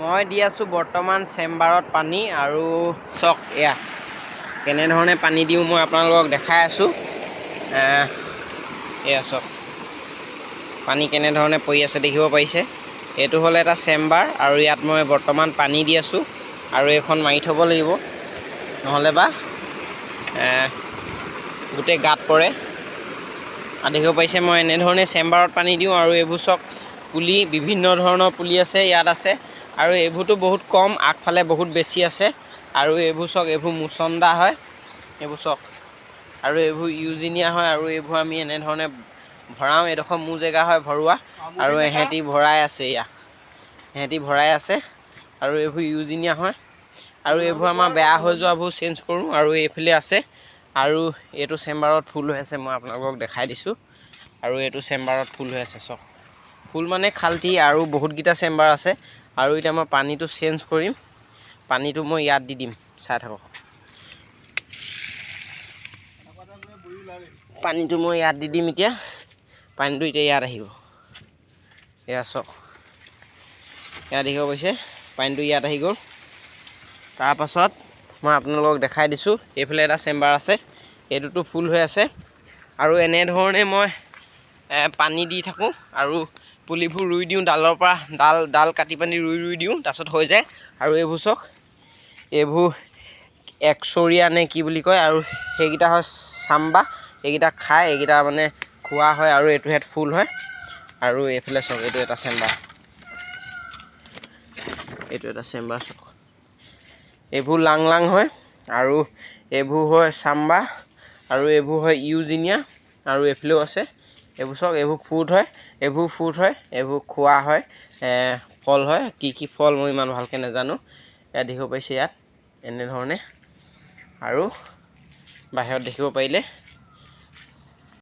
মই দি আছোঁ বৰ্তমান চেম্বাৰত পানী আৰু চক এয়া কেনেধৰণে পানী দিওঁ মই আপোনালোকক দেখাই আছোঁ। এয়া চক পানী কেনেধৰণে পৰি আছে দেখিব পাৰিছে। এইটো হ'ল এটা চেম্বাৰ আৰু ইয়াত মই বৰ্তমান পানী দি আছোঁ আৰু এইখন মাৰি থ'ব লাগিব, নহ'লে বা গোটেই গাত পৰে। দেখিব পাৰিছে মই এনেধৰণে চেম্বাৰত পানী দিওঁ আৰু এইবোৰ চক পুলি বিভিন্ন ধৰণৰ পুলি আছে ইয়াত আছে আৰু এইবোৰতো বহুত কম, আগফালে বহুত বেছি আছে আৰু এইবোৰ চক এইবোৰ মুচন্দা হয়, এইবোৰ চক আৰু এইবোৰ ইউজিনিয়া হয় আৰু এইবোৰ আমি এনেধৰণে ভৰাওঁ। এইডোখৰ মোৰ জেগা হয় ভৰোৱা আৰু এহেঁতি ভৰাই আছে, এহেঁতি ভৰাই আছে আৰু এইবোৰ ইউজিনিয়া হয় আৰু এইবোৰ আমাৰ বেয়া হৈ যোৱাবোৰ চেঞ্জ কৰোঁ আৰু এইফালে আছে আৰু এইটো চেম্বাৰত ফুল হৈ আছে, মই আপোনালোকক দেখাই দিছোঁ আৰু এইটো চেম্বাৰত ফুল হৈ আছে চক ফুল মানে খালটি আৰু বহুতকেইটা চেম্বাৰ আছে আৰু এতিয়া মই পানীটো চেঞ্জ কৰিম, পানীটো মই ইয়াত দি দিম, চাই থাকক। পানীটো মই ইয়াত দি দিম এতিয়া, পানীটো এতিয়া ইয়াত আহিব, এয়া চক ইয়াত দেখিব পাৰিছে পানীটো ইয়াত আহি গ'ল। তাৰপাছত মই আপোনালোকক দেখাই দিছোঁ এইফালে এটা চেম্বাৰ আছে, এইটোতো ফুল হৈ আছে আৰু এনেধৰণে মই পানী দি থাকোঁ আৰু পুলিবোৰ ৰুই দিওঁ, ডালৰ পৰা ডাল কাটি পানি ৰুই দিওঁ, তাৰপিছত হৈ যায়। আৰু এইবোৰ চক এইবোৰ একচৰীয়া নে কি বুলি কয় আৰু সেইকেইটা হয় চাম্বা, এইকেইটা খায়, এইকেইটা মানে খোৱা হয় আৰু এইটো হেড ফুল হয় আৰু এইফালে চক এইটো এটা চেম্বাৰ, এইটো এটা চেম্বাৰ চক এইবোৰ লাং হয় আৰু এইবোৰ হয় চাম্বা আৰু এইবোৰ হয় ইউজিনিয়া আৰু এইফালেও আছে। এইবোৰ চক এইবোৰ ফ্ৰুট হয়, এইবোৰ খোৱা হয়, ফল হয়, কি ফল মই ইমান ভালকৈ নাজানো। ইয়াত দেখিব পাৰিছে ইয়াত এনেধৰণে আৰু বাহিৰত দেখিব পাৰিলে